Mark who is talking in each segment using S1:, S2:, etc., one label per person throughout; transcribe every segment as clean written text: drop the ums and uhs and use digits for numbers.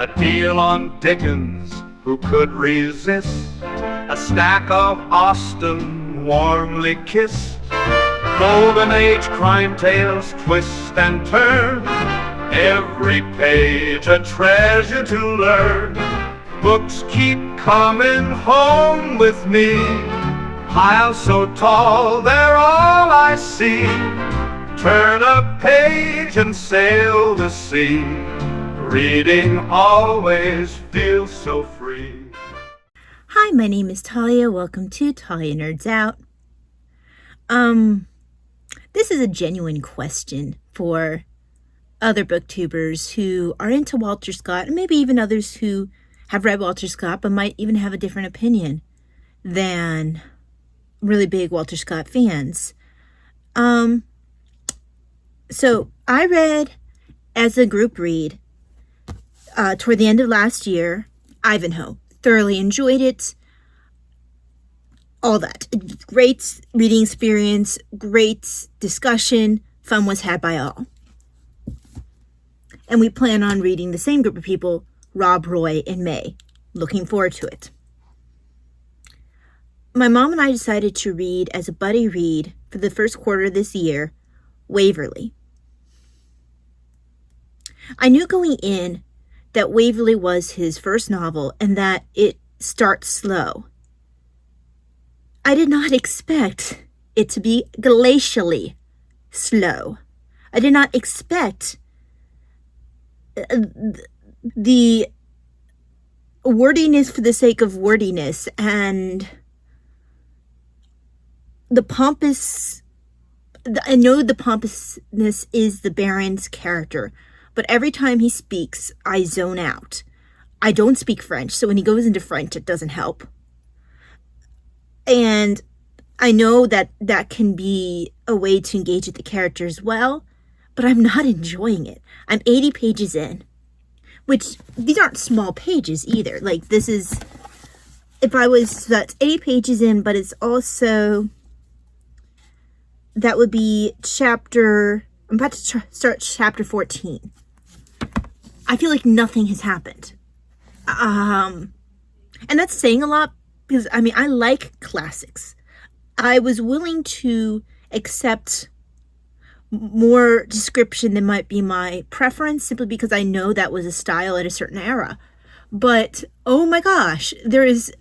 S1: A deal on Dickens, who could resist? A stack of Austen, warmly kissed. Golden Age crime tales twist and turn, every page a treasure to learn. Books keep coming home with me, piles so tall they're all I see. Turn a page and sail the sea, reading always feels so free.
S2: Hi, my name is Talia. Welcome to Talia Nerds Out. This is a genuine question for other booktubers who are into Walter Scott, and maybe even others who have read Walter Scott but might even have a different opinion than really big Walter Scott fans. So I read, as a group read, toward the end of last year, Ivanhoe. Thoroughly enjoyed it. All that. Great reading experience, great discussion, fun was had by all. And we plan on reading the same group of people, Rob, Roy, and May. Looking forward to it. My mom and I decided to read as a buddy read for the first quarter of this year, Waverly. I knew going in that Waverly was his first novel and that it starts slow. I did not expect it to be glacially slow. I did not expect the wordiness for the sake of wordiness and the pompous. I know the pompousness is the Baron's character, but every time he speaks, I zone out. I don't speak French, so when he goes into French, it doesn't help. And I know that that can be a way to engage with the character as well, but I'm not enjoying it. I'm 80 pages in, which these aren't small pages either. Like, this is, that's 80 pages in, but it's also, that would be I'm about to start chapter 14. I feel like nothing has happened. And that's saying a lot because, I like classics. I was willing to accept more description than might be my preference simply because I know that was a style at a certain era. But, oh my gosh, there is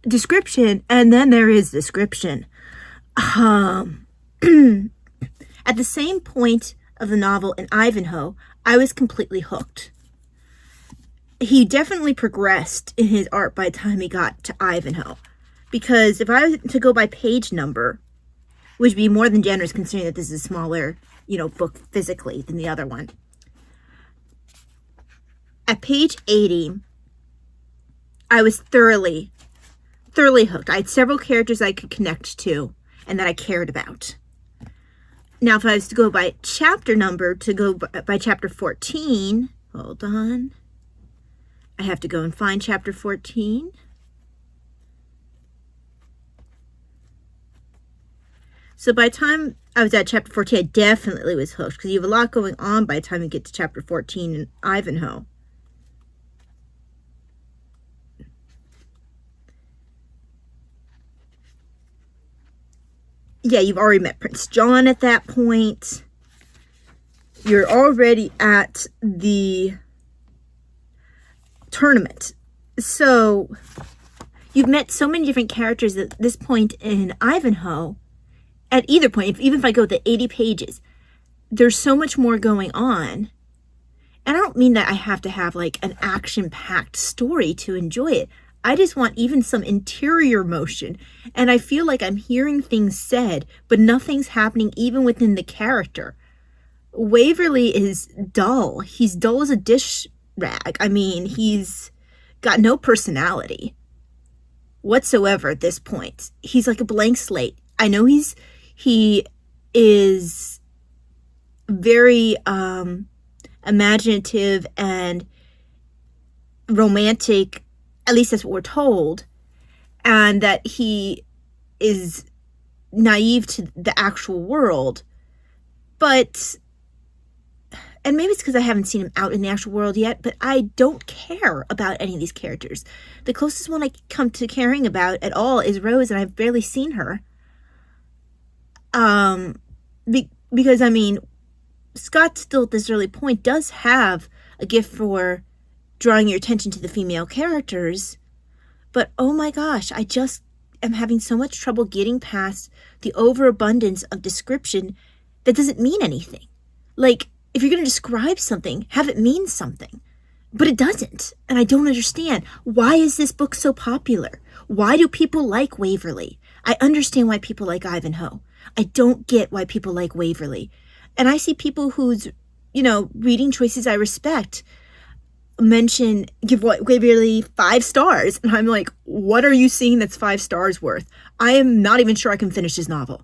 S2: description and then there is description. At the same point of the novel in Ivanhoe, I was completely hooked. He definitely progressed in his art by the time he got to Ivanhoe. Because if I was to go by page number, which would be more than generous considering that this is a smaller, book physically than the other one. At page 80, I was thoroughly hooked. I had several characters I could connect to and that I cared about. Now, if I was to go by chapter number, to go by chapter 14, hold on. I have to go and find chapter 14. So by the time I was at chapter 14, I definitely was hooked because you have a lot going on by the time you get to chapter 14 in Ivanhoe. Yeah, you've already met Prince John at that point. You're already at the tournament. So you've met so many different characters at this point in Ivanhoe. At either point, even if I go to 80 pages, there's so much more going on. And I don't mean that I have to have like an action-packed story to enjoy it. I just want even some interior motion. And I feel like I'm hearing things said, but nothing's happening even within the character. Waverly is dull. He's dull as a dish rag. He's got no personality whatsoever at this point. He's like a blank slate. I know he is very imaginative and romantic, at least that's what we're told, and that he is naive to the actual world. But and maybe it's because I haven't seen him out in the actual world yet, but I don't care about any of these characters. The closest one I come to caring about at all is Rose, and I've barely seen her. Because, I mean, Scott still at this early point does have a gift for drawing your attention to the female characters, but oh my gosh, I just am having so much trouble getting past the overabundance of description that doesn't mean anything. Like, if you're going to describe something, have it mean something. But it doesn't, and I don't understand. Why is this book so popular? Why do people like Waverly? I understand why people like Ivanhoe. I don't get why people like Waverly. And I see people whose, reading choices I respect give Waverly 5 stars. And I'm like, what are you seeing that's 5 stars worth? I am not even sure I can finish this novel.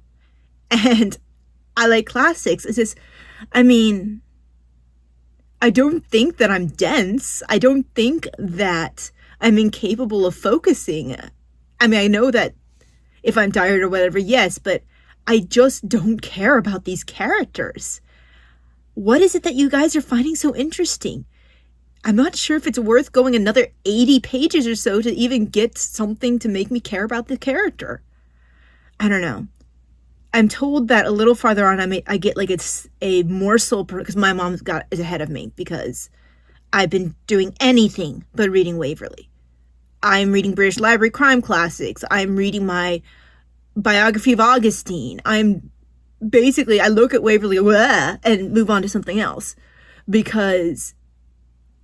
S2: And I like classics. It's just, I don't think that I'm dense. I don't think that I'm incapable of focusing. I know that if I'm tired or whatever, yes, but I just don't care about these characters. What is it that you guys are finding so interesting? I'm not sure if it's worth going another 80 pages or so to even get something to make me care about the character. I don't know. I'm told that a little farther on I get like it's a morsel because my mom is ahead of me because I've been doing anything but reading Waverly. I'm reading British Library crime classics. I'm reading my biography of Augustine. I look at Waverly and move on to something else because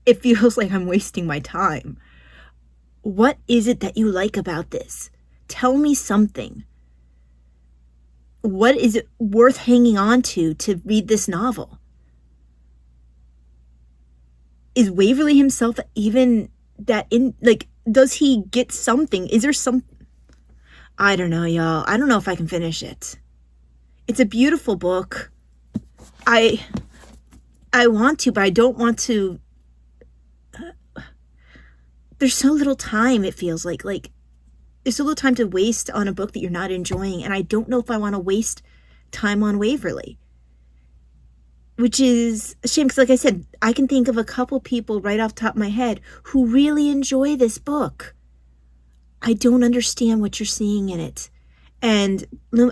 S2: it feels like I'm wasting my time. What is it that you like about this? Tell me something. What is it worth hanging on to read this novel? Is Waverly himself even that does he get something? Is there some? I don't know, y'all. I don't know if I can finish it. It's a beautiful book. I want to, but I don't want to. There's so little time, it feels like there's so little time to waste on a book that you're not enjoying, and I don't know if I want to waste time on Waverly. Which is a shame, because like I said, I can think of a couple people right off the top of my head who really enjoy this book. I don't understand what you're seeing in it. And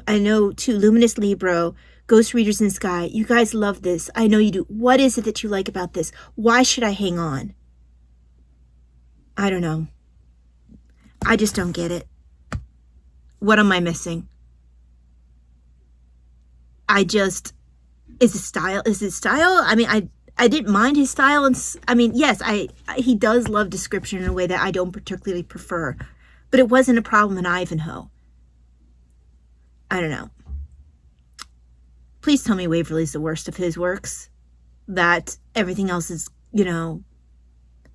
S2: I know, too, Luminous Libro, Ghost Readers in Sky, you guys love this. I know you do. What is it that you like about this? Why should I hang on? I don't know. I just don't get it. What am I missing? Is it style? I didn't mind his style. And yes, he does love description in a way that I don't particularly prefer. But it wasn't a problem in Ivanhoe. I don't know. Please tell me Waverly's the worst of his works. That everything else is,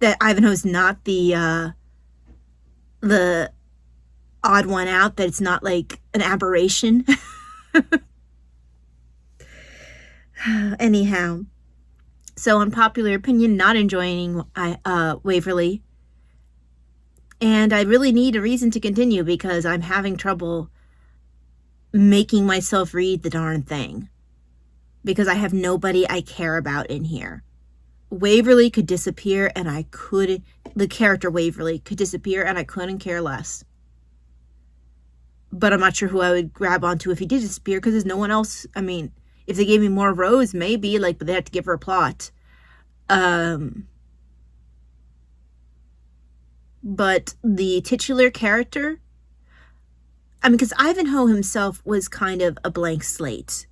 S2: that Ivanhoe's not the odd one out, that it's not like an aberration. Anyhow, so unpopular opinion, not enjoying Waverly. And I really need a reason to continue because I'm having trouble making myself read the darn thing. Because I have nobody I care about in here. Waverly could disappear and the character Waverly could disappear and I couldn't care less. But I'm not sure who I would grab onto if he did disappear because there's no one else. If they gave me more Rose, maybe, but they had to give her a plot. But the titular character, because Ivanhoe himself was kind of a blank slate.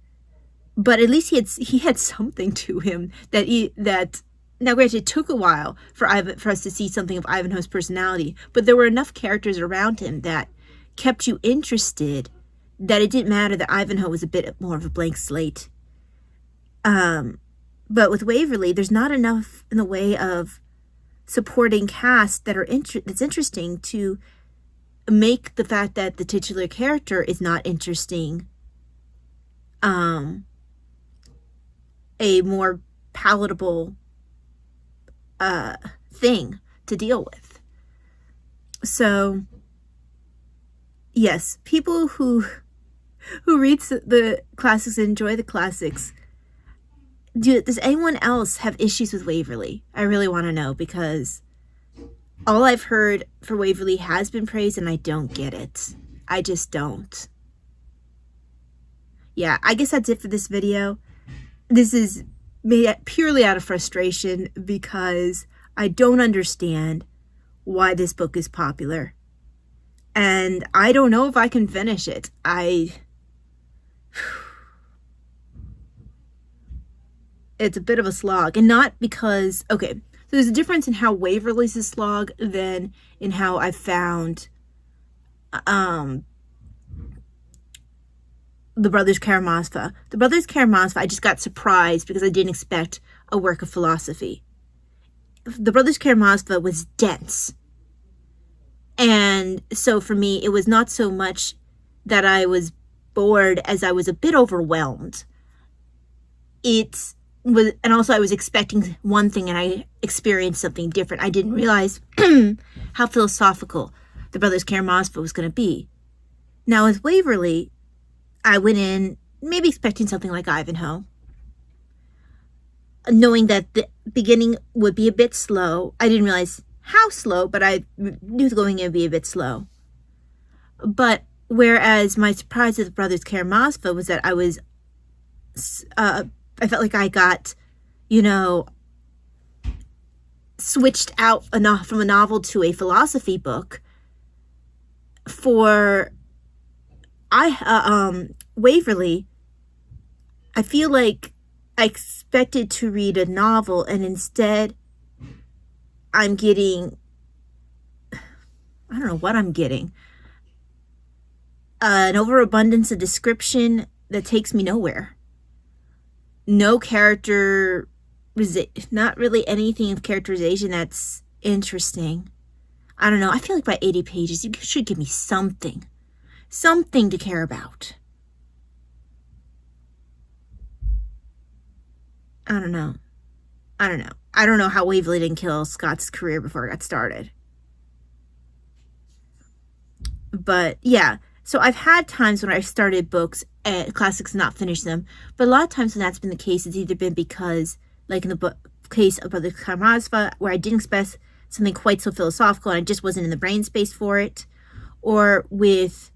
S2: But at least he had something to him now granted, it took a while for us to see something of Ivanhoe's personality, but there were enough characters around him that kept you interested that it didn't matter that Ivanhoe was a bit more of a blank slate. But with Waverly, there's not enough in the way of supporting cast that's interesting to make the fact that the titular character is not interesting a more palatable thing to deal with. So yes, people who read the classics and enjoy the classics, does anyone else have issues with Waverly? I really want to know, because all I've heard for Waverly has been praised, and I don't get it. I just don't. Yeah, I guess that's it for this video. This is made purely out of frustration because I don't understand why this book is popular. And I don't know if I can finish it. It's a bit of a slog. And not because, okay, so there's a difference in how Waverly's a slog than in how I found the Brothers Karamazov. The Brothers Karamazov, I just got surprised because I didn't expect a work of philosophy. The Brothers Karamazov was dense. And so for me, it was not so much that I was bored as I was a bit overwhelmed. It was, and also I was expecting one thing and I experienced something different. I didn't realize how philosophical the Brothers Karamazov was going to be. Now with Waverly, I went in maybe expecting something like Ivanhoe, knowing that the beginning would be a bit slow. I didn't realize how slow, but I knew going in would be a bit slow. But whereas my surprise with Brothers Karamazov was that I felt like I got, switched out from a novel to a philosophy book. For Waverly, I feel like I expected to read a novel, and instead I'm getting, I don't know what I'm getting, an overabundance of description that takes me nowhere. No character, not really anything of characterization that's interesting. I don't know, I feel like by 80 pages, you should give me something to care about. I don't know. I don't know how Waverly didn't kill Scott's career before it got started. But yeah, so I've had times when I've started books, classics, and not finished them. But a lot of times when that's been the case, it's either been because, like in the case of Brothers Karamazov, where I didn't expect something quite so philosophical and I just wasn't in the brain space for it. Or with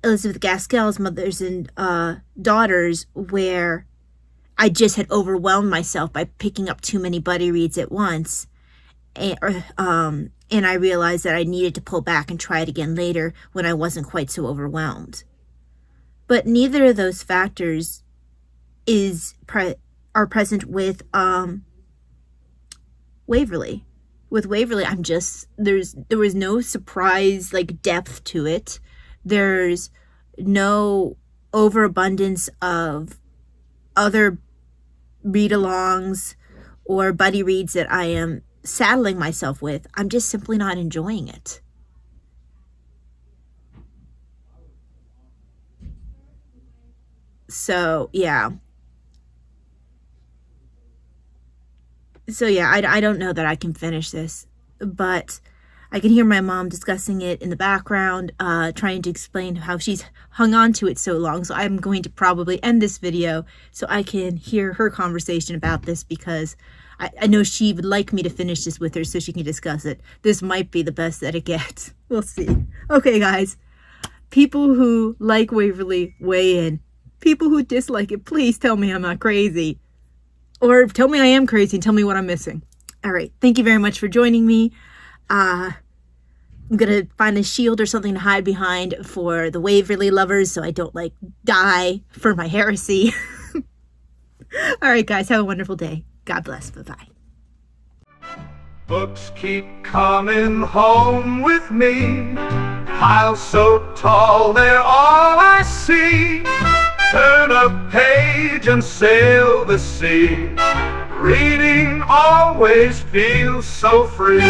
S2: Elizabeth Gaskell's Mothers and Daughters, where I just had overwhelmed myself by picking up too many buddy reads at once. And I realized that I needed to pull back and try it again later when I wasn't quite so overwhelmed. But neither of those factors are present with Waverly. With Waverly, there was no surprise, like, depth to it. There's no overabundance of other read-alongs or buddy reads that I am saddling myself with. I'm just simply not enjoying it. So, yeah. I don't know that I can finish this, but I can hear my mom discussing it in the background, trying to explain how she's hung on to it so long. So I'm going to probably end this video so I can hear her conversation about this, because I know she would like me to finish this with her so she can discuss it. This might be the best that it gets. We'll see. Okay, guys. People who like Waverly, weigh in. People who dislike it, please tell me I'm not crazy. Or tell me I am crazy and tell me what I'm missing. All right. Thank you very much for joining me. I'm going to find a shield or something to hide behind for the Waverly lovers so I don't, die for my heresy. All right, guys. Have a wonderful day. God bless. Bye-bye.
S1: Books keep coming home with me. Piles so tall, they're all I see. Turn a page and sail the sea. Reading always feels so free.